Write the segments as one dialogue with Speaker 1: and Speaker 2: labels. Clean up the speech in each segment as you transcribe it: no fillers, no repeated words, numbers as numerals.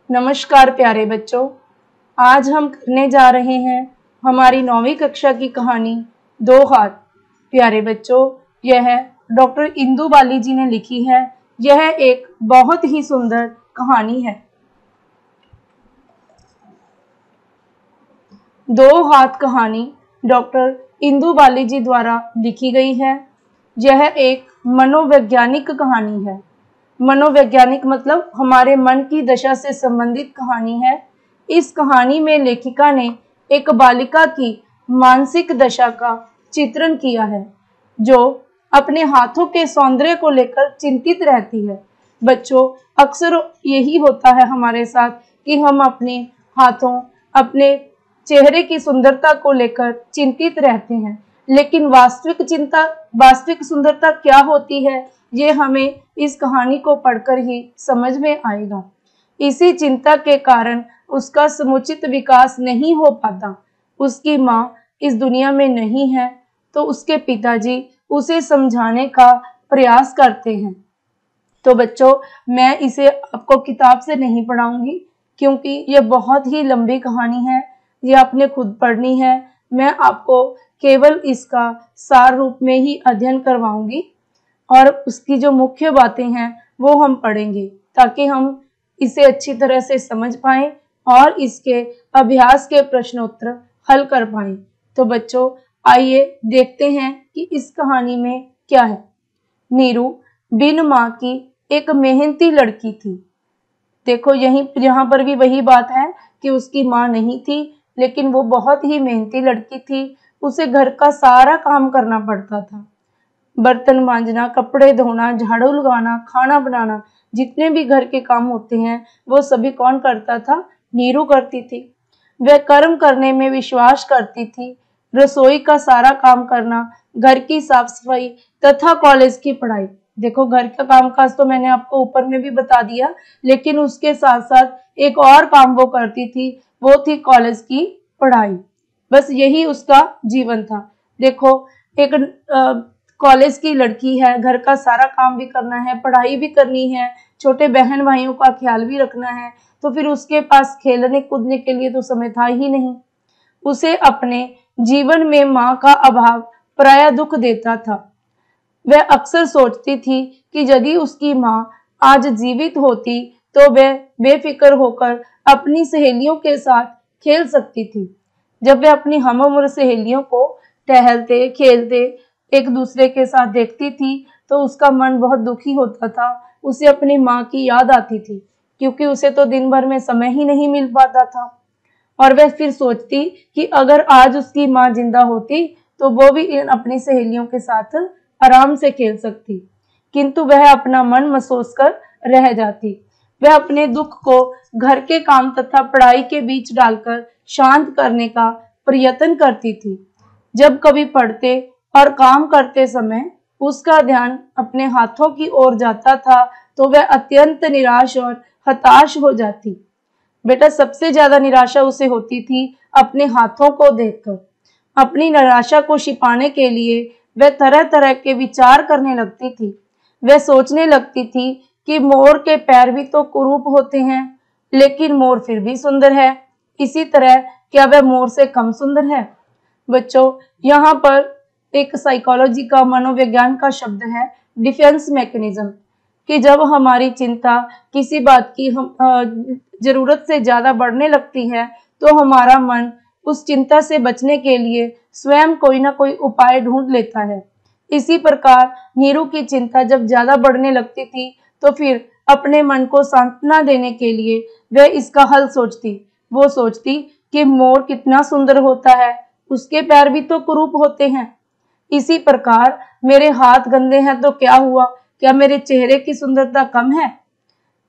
Speaker 1: नमस्कार प्यारे बच्चों, आज हम करने जा रहे हैं हमारी 9वीं कक्षा की कहानी दो हाथ। प्यारे बच्चों, यह डॉक्टर इंदु बाली जी ने लिखी है। यह एक बहुत ही सुंदर कहानी है। दो हाथ कहानी डॉक्टर इंदु बाली जी द्वारा लिखी गई है। यह एक मनोवैज्ञानिक कहानी है। मनोवैज्ञानिक मतलब हमारे मन की दशा से संबंधित कहानी है। इस कहानी में लेखिका ने एक बालिका की मानसिक दशा का चित्रण किया है, जो अपने हाथों के सौंदर्य को लेकर चिंतित रहती है। बच्चों, अक्सर यही होता है हमारे साथ कि हम अपने हाथों, अपने चेहरे की सुंदरता को लेकर चिंतित रहते हैं, लेकिन वास्तविक सुंदरता क्या होती है, ये हमें इस कहानी को पढ़कर ही समझ में आएगा। इसी चिंता के कारण उसका समुचित विकास नहीं हो पाता। उसकी माँ इस दुनिया में नहीं है, तो उसके पिताजी उसे समझाने का प्रयास करते हैं। तो बच्चों, मैं इसे आपको किताब से नहीं पढ़ाऊंगी, क्योंकि यह बहुत ही लंबी कहानी है। यह आपने खुद पढ़नी है। मैं आपको केवल इसका सार रूप में ही अध्ययन करवाऊंगी और उसकी जो मुख्य बातें हैं वो हम पढ़ेंगे, ताकि हम इसे अच्छी तरह से समझ पाएं और इसके अभ्यास के प्रश्नोत्तर हल कर पाएं। तो बच्चों, आइए देखते हैं कि इस कहानी में क्या है। नीरू बिन माँ की एक मेहनती लड़की थी। देखो, यहाँ पर भी वही बात है कि उसकी माँ नहीं थी, लेकिन वो बहुत ही मेहनती लड़की थी। उसे घर का सारा काम करना पड़ता था। बर्तन मांजना, कपड़े धोना, झाड़ू लगाना, खाना बनाना, जितने भी घर के काम होते हैं वो सभी कौन करता था? नीरू करती थी। वह कर्म करने में विश्वास करती थी। रसोई का सारा काम करना, घर की साफ सफाई तथा कॉलेज की पढ़ाई। देखो, घर का कामकाज तो मैंने आपको ऊपर में भी बता दिया, लेकिन उसके साथ साथ एक और काम वो करती थी, वो थी कॉलेज की पढ़ाई। बस यही उसका जीवन था। देखो, एक कॉलेज की लड़की है, घर का सारा काम भी करना है, पढ़ाई भी करनी है, छोटे बहन भाइयों का ख्याल भी रखना है, तो फिर उसके पास खेलने कूदने के लिए तो समय था ही नहीं। उसे अपने जीवन में माँ का अभाव प्रायः दुख देता था। वह अक्सर सोचती थी कि यदि उसकी माँ आज जीवित होती तो वह बेफिक्र होकर अपनी सहेलियों के साथ खेल सकती थी। जब वह अपनी हमउम्र सहेलियों को टहलते खेलते एक दूसरे के साथ देखती थी, तो उसका मन बहुत दुखी होता था। उसे अपनी माँ की याद आती थी, क्योंकि उसे तो दिन भर में समय ही नहीं मिल पाता था। और वह फिर सोचती कि अगर आज उसकी माँ जिंदा होती तो वो भी अपनी सहेलियों के साथ आराम से खेल सकती, किंतु वह अपना मन महसूस कर रह जाती। वह अपने दुख को घर के काम तथा पढ़ाई के बीच डालकर शांत करने का प्रयत्न करती थी। जब कभी पढ़ते और काम करते समय उसका ध्यान अपने हाथों की ओर जाता था, तो वह अत्यंत निराश और हताश हो जाती। बेटा, सबसे ज्यादा निराशा उसे होती थी अपने हाथों को देखकर। अपनी निराशा को छिपाने के लिए वह तरह तरह के विचार करने लगती थी। वह सोचने लगती थी कि मोर के पैर भी तो कुरूप होते हैं, लेकिन मोर फिर भी सुंदर है। इसी तरह क्या वह मोर से कम सुंदर है? बच्चों, यहाँ पर एक साइकोलॉजी का, मनोविज्ञान का शब्द है डिफेंस मैकेनिज्म, कि जब हमारी चिंता किसी बात की जरूरत से ज्यादा बढ़ने लगती है, तो हमारा मन उस चिंता से बचने के लिए स्वयं कोई ना कोई उपाय ढूंढ लेता है। इसी प्रकार नीरू की चिंता जब ज्यादा बढ़ने लगती थी, तो फिर अपने मन को सांत्वना देने के लिए वह इसका हल सोचती। वो सोचती कि मोर कितना सुंदर होता है, उसके पैर भी तो कुरूप होते हैं। इसी प्रकार मेरे हाथ गंदे हैं तो क्या हुआ, क्या मेरे चेहरे की सुंदरता कम है?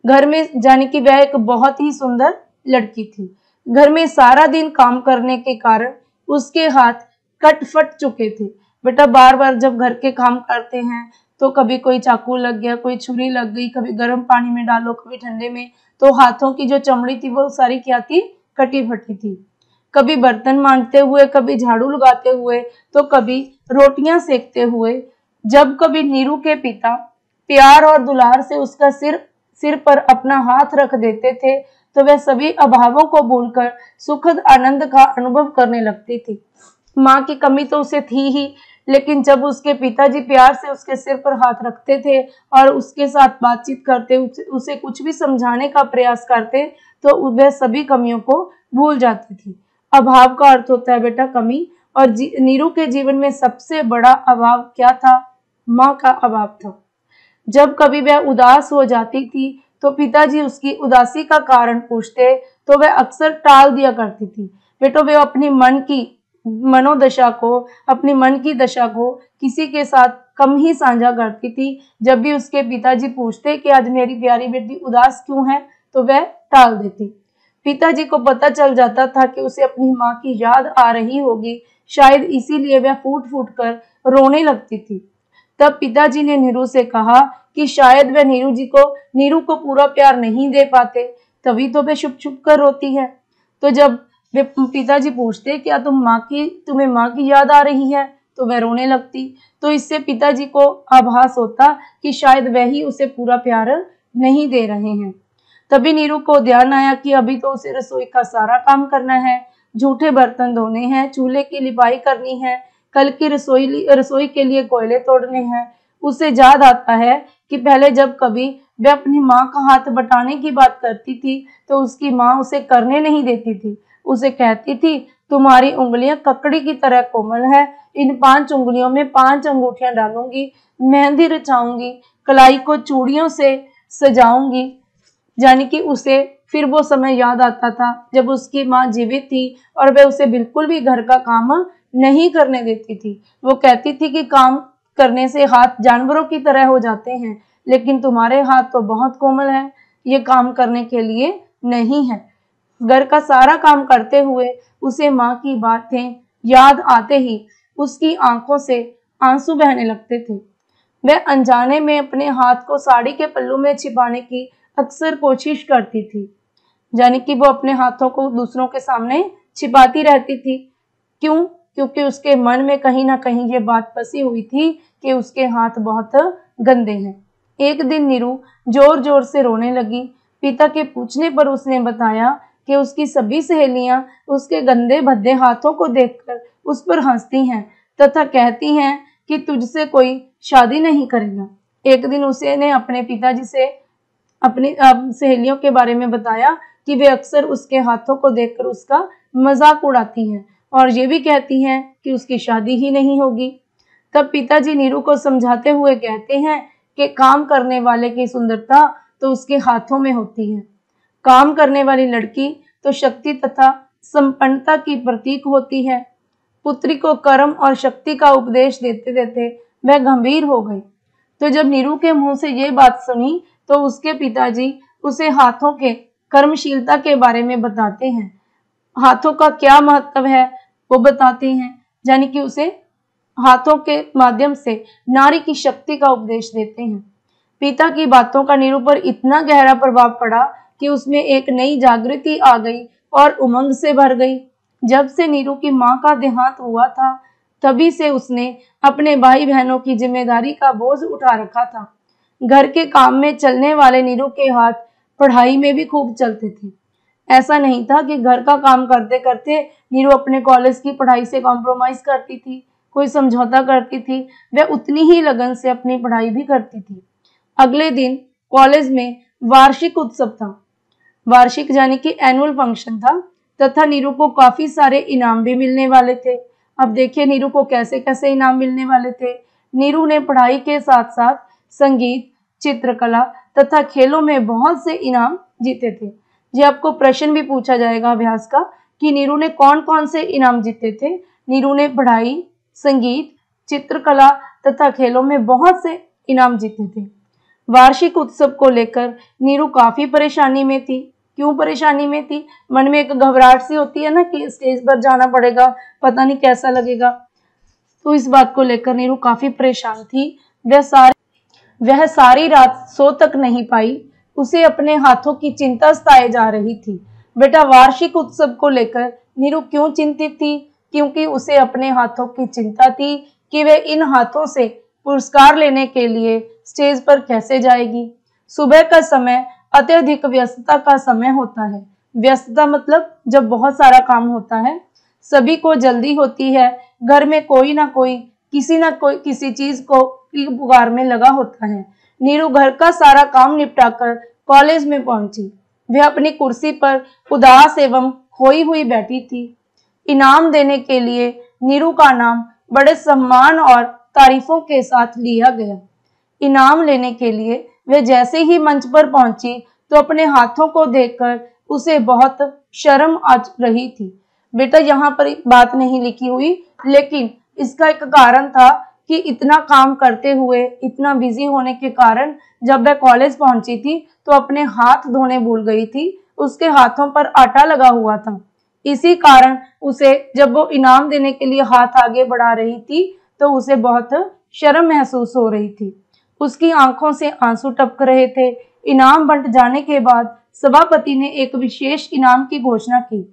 Speaker 1: घर में, जाने की वह एक बहुत ही सुंदर लड़की थी। घर में सारा दिन काम करने के कारण उसके हाथ कट फट चुके थे। बेटा, बार बार जब घर के काम करते हैं तो कभी कोई चाकू लग गया, कोई छुरी लग गई, कभी गर्म पानी में डालो, कभी ठंडे में, तो हाथों की जो चमड़ी थी वो सारी क्या थी? कटी फटी थी। कभी बर्तन मांजते हुए, कभी झाड़ू लगाते हुए, तो कभी रोटियां सेकते हुए। जब कभी नीरू के पिता प्यार और दुलार से उसका सिर सिर पर अपना हाथ रख देते थे तो वह सभी अभावों को भूलकर सुखद आनंद का अनुभव करने लगती थी। माँ की कमी तो उसे थी ही, लेकिन जब उसके पिताजी प्यार से उसके सिर पर हाथ रखते थे और उसके साथ बातचीत करते, उसे कुछ भी समझाने का प्रयास करते, तो वह सभी कमियों को भूल जाती थी। अभाव का अर्थ होता है बेटा कमी, और नीरू के जीवन में सबसे बड़ा अभाव क्या था? माँ का अभाव था। जब कभी वह उदास हो जाती थी तो पिताजी उसकी उदासी का कारण पूछते तो वह अक्सर टाल दिया करती थी। बेटो, वे अपनी मन की दशा को किसी के साथ कम ही साझा करती थी। जब भी उसके पिताजी पूछते कि आज मेरी प्यारी बेटी उदास क्यों है, तो वह टाल देती। पिताजी को पता चल जाता था कि उसे अपनी माँ की याद आ रही होगी, शायद इसीलिए वह फूट फूट कर रोने लगती थी। तब पिताजी ने नीरू से कहा कि शायद वह नीरू को पूरा प्यार नहीं दे पाते, तभी तो वह छुप छुप कर रोती है। तो जब वे पिताजी पूछते क्या तुम्हें माँ की याद आ रही है, तो वह रोने लगती। तो इससे पिताजी को आभास होता कि शायद वह ही उसे पूरा प्यार नहीं दे रहे हैं। तभी नीरू को ध्यान आया कि अभी तो उसे रसोई का सारा काम करना है, जूठे बर्तन धोने हैं, चूल्हे की लिपाई करनी है, कल की रसोई के लिए कोयले तोड़ने हैं। उसे याद आता है कि पहले जब कभी वह अपनी माँ का हाथ बटाने की बात करती थी तो उसकी माँ उसे करने नहीं देती थी। उसे कहती थी, तुम्हारी उंगलियां ककड़ी की तरह कोमल है, इन 5 उंगलियों में 5 अंगूठियां डालूंगी, मेहंदी रचाऊंगी, कलाई को चूड़ियों से सजाऊंगी। यानी कि उसे फिर वो समय याद आता था जब उसकी माँ जीवित थी और वह उसे बिल्कुल भी घर का काम नहीं करने देती थी। वो कहती थी कि काम करने से हाथ जानवरों की तरह हो जाते हैं, लेकिन तुम्हारे हाथ तो बहुत कोमल हैं, ये काम करने के लिए नहीं है। घर का सारा काम करते हुए उसे माँ की बातें याद आते ही उसकी आंखों से आंसू बहने लगते थे। वह अनजाने में अपने हाथ को साड़ी के पल्लू में छिपाने की अक्सर कोशिश करती थी, यानी कि वो अपने हाथों को दूसरों के सामने छिपाती रहती थी। क्यों? क्योंकि उसके मन में कहीं ना कहीं ये बात बसी हुई थी कि उसके हाथ बहुत गंदे हैं। एक दिन नीरू जोर जोर से रोने लगी। पिता के पूछने पर उसने बताया कि उसकी सभी सहेलियां उसके गंदे भद्दे हाथों को देखकर उस पर हंसती हैं तथा कहती हैं कि तुझसे कोई शादी नहीं करेगा। एक दिन उसने अपने पिताजी से अपनी सहेलियों के बारे में बताया कि वे अक्सर उसके हाथों को देखकर उसका मजाक उड़ाती हैं और ये भी कहती हैं कि उसकी शादी ही नहीं होगी। तब पिताजी नीरू को समझाते हुए कहते हैं कि काम करने वाले की सुंदरता तो उसके हाथों में होती है। काम करने वाली लड़की तो शक्ति तथा संपन्नता की प्रतीक होती है। पुत्री को कर्म और शक्ति का उपदेश देते देते वह गंभीर हो गई। तो जब नीरू के मुंह से ये बात सुनी तो उसके पिताजी उसे हाथों के कर्मशीलता के बारे में बताते हैं। हाथों का क्या महत्व है वो बताते हैं, यानी कि उसे हाथों के माध्यम से नारी की शक्ति का उपदेश देते हैं। पिता की बातों का नीरू पर इतना गहरा प्रभाव पड़ा कि उसमें एक नई जागृति आ गई और उमंग से भर गई। जब से नीरू की माँ का देहांत हुआ था, तभी से उसने अपने भाई बहनों की जिम्मेदारी का बोझ उठा रखा था। घर के काम में चलने वाले नीरू के हाथ पढ़ाई में भी खूब चलते थे। ऐसा नहीं था कि घर का काम करते करते नीरू अपने कॉलेज की पढ़ाई से कॉम्प्रोमाइज करती थी, कोई समझौता करती थी। वह उतनी ही लगन से अपनी पढ़ाई भी करती थी। अगले दिन कॉलेज में वार्षिक उत्सव था। वार्षिक यानी कि एनुअल फंक्शन था तथा नीरू को काफी सारे इनाम भी मिलने वाले थे। अब देखिए नीरू को कैसे कैसे इनाम मिलने वाले थे। नीरू ने पढ़ाई के साथ साथ संगीत, चित्रकला तथा खेलों में बहुत से इनाम जीते थे। ये आपको प्रश्न भी पूछा जाएगा अभ्यास का कि नीरू ने कौन कौन से इनाम जीते थे। नीरू ने पढ़ाई, संगीत, चित्रकला तथा खेलों में बहुत से इनाम जीते थे। वार्षिक उत्सव को लेकर नीरू काफी परेशानी में थी। क्यों परेशानी में थी? मन में एक घबराहट सी होती है ना कि स्टेज पर जाना पड़ेगा, पता नहीं कैसा लगेगा। तो इस बात को लेकर नीरू काफी परेशान थी। वह सारी रात सो तक नहीं पाई। उसे अपने हाथों की चिंता सताए जा रही थी। बेटा, वार्षिक उत्सव को लेकर नीरू क्यों चिंतित थी? क्योंकि उसे अपने हाथों की चिंता थी कि वह इन हाथों से पुरस्कार लेने के लिए स्टेज पर कैसे जाएगी। सुबह का समय अत्यधिक व्यस्तता का समय होता है। व्यस्तता मतलब जब बहुत सारा काम होता है, सभी को जल्दी होती है, घर में कोई ना कोई किसी चीज को की पुकार में लगा होता है। नीरू घर का सारा काम निपटाकर कॉलेज में पहुंची। वह अपनी कुर्सी पर उदास एवं खोई हुई बैठी थी। इनाम देने के लिए नीरू का नाम बड़े सम्मान और तारीफों के साथ लिया गया। इनाम लेने के लिए वह जैसे ही मंच पर पहुंची तो अपने हाथों को देखकर उसे बहुत शर्म आ रही थी। बेटा, यहाँ पर बात नहीं लिखी हुई, लेकिन इसका एक कारण था कि इतना काम करते हुए, इतना बिजी होने के कारण जब वह कॉलेज पहुंची थी तो अपने हाथ धोने भूल गई थी। उसके हाथों पर आटा लगा हुआ था। इसी कारण उसे जब वो इनाम देने के लिए हाथ आगे बढ़ा रही थी तो उसे बहुत शर्म महसूस हो रही थी। उसकी आंखों से आंसू टपक रहे थे। इनाम बंट जाने के बाद सभापति ने एक विशेष इनाम की घोषणा की।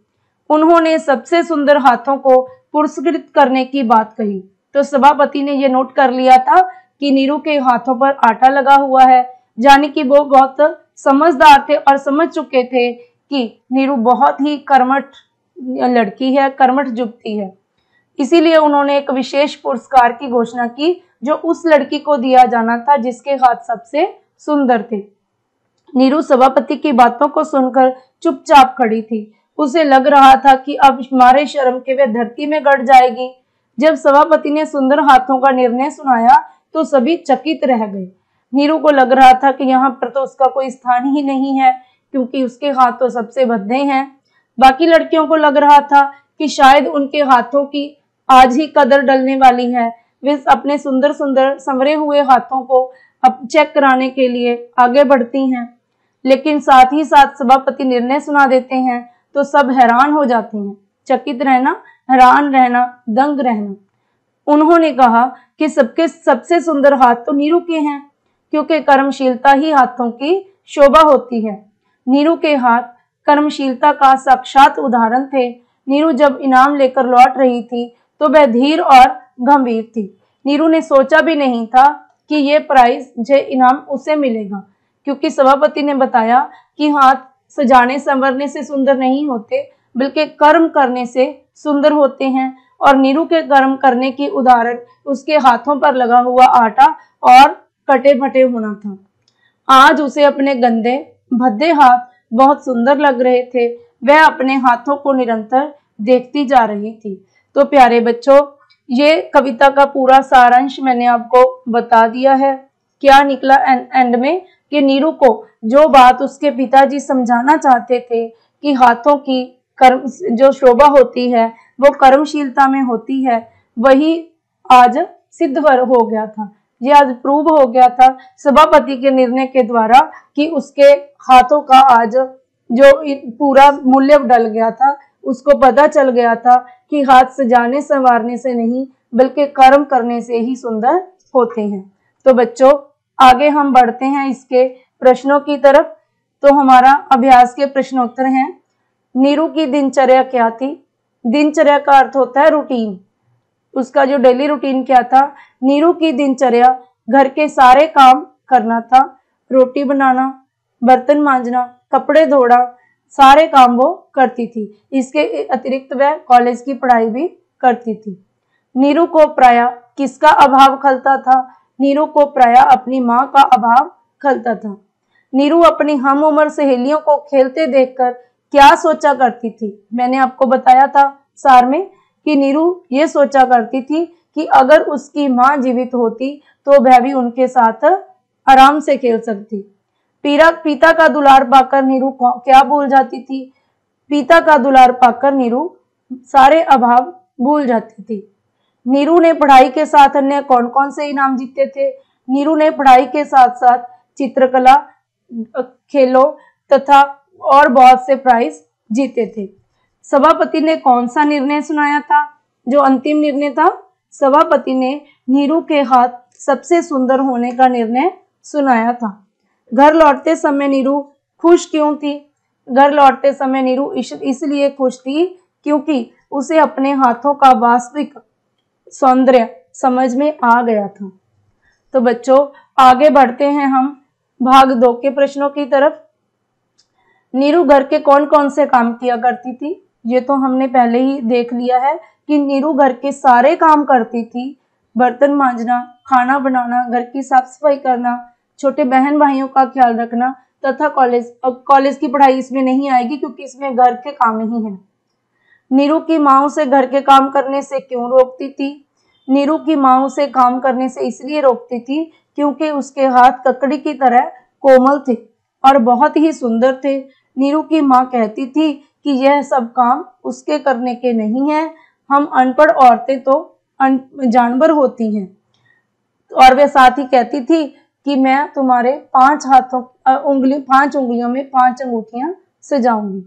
Speaker 1: उन्होंने सबसे सुंदर हाथों को पुरस्कृत करने की बात कही। तो सभापति ने यह नोट कर लिया था कि नीरू के हाथों पर आटा लगा हुआ है, यानी कि वो बहुत समझदार थे और समझ चुके थे कि नीरू बहुत ही कर्मठ लड़की है, कर्मठ युवती है। इसीलिए उन्होंने एक विशेष पुरस्कार की घोषणा की जो उस लड़की को दिया जाना था जिसके हाथ सबसे सुंदर थे। नीरू सभापति की बातों को सुनकर चुपचाप खड़ी थी। उसे लग रहा था कि अब मारे शर्म के वे धरती में गड़ जाएगी। जब सभापति ने सुंदर हाथों का निर्णय सुनाया तो सभी चकित रह गए। नीरू को लग रहा था कि यहाँ पर तो उसका कोई स्थान ही नहीं है, क्योंकि उसके हाथ तो सबसे भद्दे हैं। बाकी लड़कियों को लग रहा था कि शायद उनके हाथों की आज ही कदर डलने वाली है। वे अपने सुंदर सुंदर संवरे हुए हाथों को अब चेक कराने के लिए आगे बढ़ती हैं, लेकिन साथ ही साथ सभापति निर्णय सुना देते हैं तो सब हैरान हो जाते हैं। चकित रहना, हैरान रहना, दंग रहना। उन्होंने कहा कि सबसे सुंदर हाथ तो नीरू के हैं, क्योंकि कर्मशीलता ही हाथों की शोभा होती है। नीरू के हाथ कर्मशीलता का साक्षात उदाहरण थे। नीरू जब इनाम लेकर लौट रही थी तो वह धीर और गंभीर थी। नीरू ने सोचा भी नहीं था कि ये प्राइज, ये इनाम उसे मिलेगा, क्योंकि सभापति ने बताया कि हाथ सजाने संवरने से सुंदर नहीं होते, बल्कि कर्म करने से सुंदर होते हैं। और नीरू के कर्म करने की उदाहरण उसके हाथों पर लगा हुआ आटा और कटे फटे होना था। आज उसे अपने गंदे भद्दे हाथ बहुत सुंदर लग रहे थे। वह अपने हाथों को निरंतर देखती जा रही थी। तो प्यारे बच्चों, ये कविता का पूरा सारांश मैंने आपको बता दिया है। क्या निकला एंड में कि नीरू को जो बात उसके पिताजी समझाना चाहते थे कि हाथों की कर्म जो शोभा होती है वो कर्मशीलता में होती है, वही आज सिद्ध हो गया था। ये आज प्रूव हो गया था सभापति के निर्णय के द्वारा कि उसके हाथों का आज जो पूरा मूल्य डल गया था। उसको पता चल गया था कि हाथ सजाने संवारने से नहीं, बल्कि कर्म करने से ही सुंदर होते हैं। तो बच्चों, आगे हम बढ़ते हैं इसके प्रश्नों की तरफ। तो हमारा अभ्यास के प्रश्नोत्तर हैं। नीरू की दिनचर्या क्या थी? दिनचर्या का अर्थ होता है रूटीन। उसका जो डेली रूटीन क्या था? नीरू की दिनचर्या घर के सारे काम करना था, रोटी बनाना, बर्तन मांजना, कपड़े धोना, सारे काम वो करती थी। इसके अतिरिक्त वह कॉलेज की पढ़ाई भी करती थी। नीरू को प्रायः किसका अभाव खलता था? नीरू को प्रायः अपनी माँ का अभाव खलता था। नीरू अपनी हम उम्र सहेलियों को खेलते देखकर क्या सोचा करती थी? मैंने आपको बताया था सार में कि नीरू ये सोचा करती थी कि अगर उसकी माँ जीवित होती तो वह भी उनके साथ आराम से खेल सकती। पिता का दुलार पाकर नीरू क्या भूल जाती थी? पिता का दुलार पाकर नीरू सारे अभाव भूल जाती थी। नीरू ने पढ़ाई के साथ अन्य कौन कौन से इनाम जीते थे? नीरू ने पढ़ाई के साथ साथ चित्रकला, खेलों तथा और बहुत से प्राइज जीते थे। सभापति ने कौन सा निर्णय सुनाया था? जो अंतिम निर्णय था, सभापति ने नीरू के हाथ सबसे सुंदर होने का निर्णय सुनाया था। घर लौटते समय नीरू खुश क्यों थी? घर लौटते समय नीरू इसलिए खुश थी क्योंकि उसे अपने हाथों का वास्तविक सौंदर्य समझ में आ गया था। तो बच्चों, आगे बढ़ते हैं हम भाग 2 के प्रश्नों की तरफ। नीरू घर के कौन कौन से काम किया करती थी? ये तो हमने पहले ही देख लिया है कि नीरू घर के सारे काम करती थी। बर्तन मांजना, खाना बनाना, घर की साफ सफाई करना, छोटे बहन भाइयों का ख्याल रखना तथा कॉलेज। अब कॉलेज की पढ़ाई इसमें नहीं आएगी क्योंकि इसमें घर के काम ही है। नीरू की माँ उसे घर के काम करने से क्यों रोकती थी? नीरू की माँ उसे काम करने से इसलिए रोकती थी क्योंकि उसके हाथ ककड़ी की तरह कोमल थे और बहुत ही सुंदर थे। नीरू की माँ कहती थी कि यह सब काम उसके करने के नहीं है, हम अनपढ़ औरतें तो जानवर होती हैं। और वे साथ ही कहती थी कि मैं तुम्हारे 5 उंगलियों में 5 अंगूठियां सजाऊंगी।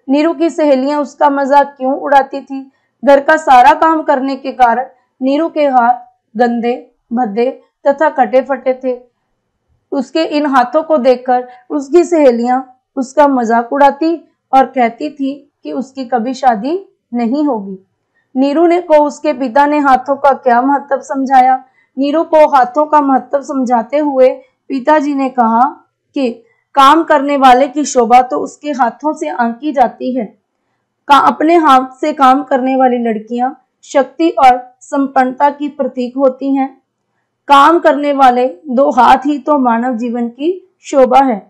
Speaker 1: नीरू की सहेलियां उसका मजाक क्यों उड़ाती थी? घर का सारा काम करने के कारण नीरू के हाथ गंदे, भद्दे तथा कटे फटे थे। उसके इन हाथों को देखकर उसकी सहेलियां उसका मजाक उड़ाती और कहती थी कि उसकी कभी शादी नहीं होगी। नीरू को उसके पिता ने हाथों का क्या महत्व समझाया? नीरू को हाथों का महत्व समझाते हुए पिताजी ने कहा कि काम करने वाले की शोभा तो उसके हाथों से आंकी जाती है। अपने हाथ से काम करने वाली लड़कियां शक्ति और संपन्नता की प्रतीक होती हैं। काम करने वाले 2 हाथ ही तो मानव जीवन की शोभा है।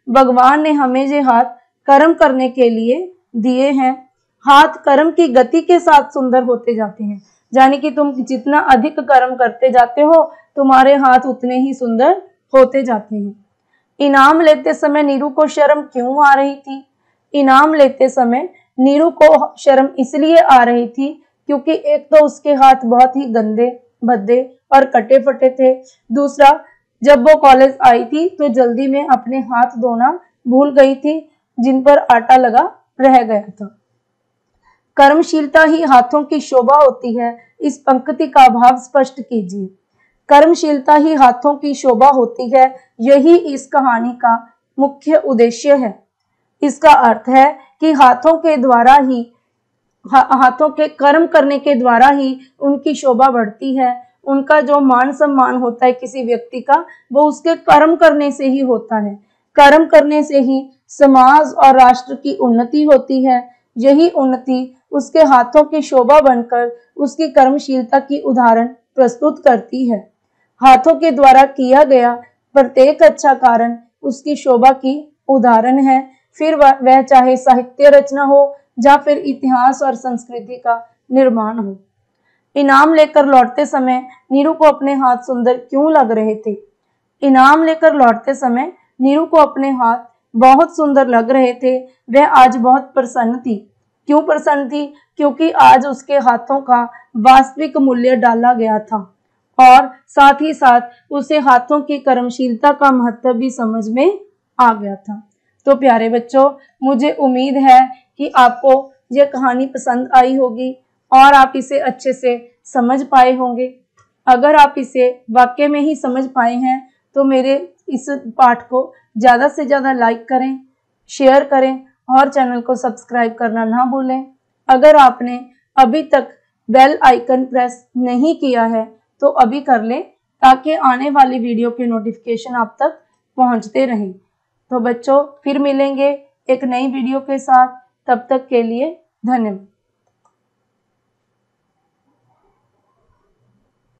Speaker 1: भगवान ने हमें ये हाथ कर्म करने के लिए दिए हैं। हाथ कर्म की गति के साथ सुंदर होते जाते हैं, यानी कि तुम जितना अधिक कर्म करते जाते हो तुम्हारे हाथ उतने ही सुंदर होते जाते हैं। इनाम लेते समय नीरू को शर्म क्यों आ रही थी? इनाम लेते समय नीरू को शर्म इसलिए आ रही थी क्योंकि एक तो उसके हाथ बहुत ही गंदे, भद्दे और कटे फटे थे। दूसरा, जब वो कॉलेज आई थी तो जल्दी में अपने हाथ धोना भूल गई थी जिन पर आटा लगा रह गया था। कर्मशीलता ही हाथों की शोभा होती है। इस पंक्ति का भाव स्पष्ट कीजिए। कर्मशीलता ही हाथों की शोभा होती है, यही इस कहानी का मुख्य उद्देश्य है। इसका अर्थ है कि हाथों के कर्म करने के द्वारा ही उनकी शोभा बढ़ती है। उनका जो मान सम्मान होता है किसी व्यक्ति का, वो उसके कर्म करने से ही होता है। कर्म करने से ही समाज और राष्ट्र की उन्नति होती है। यही उन्नति उसके हाथों की शोभा बनकर उसकी कर्मशीलता की उदाहरण प्रस्तुत करती है। हाथों के द्वारा किया गया प्रत्येक अच्छा कारण उसकी शोभा की उदाहरण है, फिर वह चाहे साहित्य रचना हो या फिर इतिहास और संस्कृति का निर्माण हो। इनाम लेकर लौटते समय नीरू को अपने हाथ सुंदर क्यों लग रहे थे? इनाम लेकर लौटते समय नीरू को अपने हाथ बहुत सुंदर लग रहे थे। वह आज बहुत प्रसन्न थी। क्यों प्रसन्न थी? क्योंकि आज उसके हाथों का वास्तविक मूल्य डाला गया था और साथ ही साथ उसे हाथों की कर्मशीलता का महत्व भी समझ में आ गया था। तो प्यारे बच्चों, मुझे उम्मीद है कि आपको यह कहानी पसंद आई होगी और आप इसे अच्छे से समझ पाए होंगे। अगर आप इसे वाकई में ही समझ पाए हैं तो मेरे इस पाठ को ज़्यादा से ज़्यादा लाइक करें, शेयर करें और चैनल को सब्सक्राइब करना ना भूलें। अगर आपने अभी तक बेल आइकन प्रेस नहीं किया है तो अभी कर लें ताकि आने वाली वीडियो के नोटिफिकेशन आप तक पहुंचते रहें। तो बच्चों, फिर मिलेंगे एक नई वीडियो के साथ। तब तक के लिए धन्यवाद।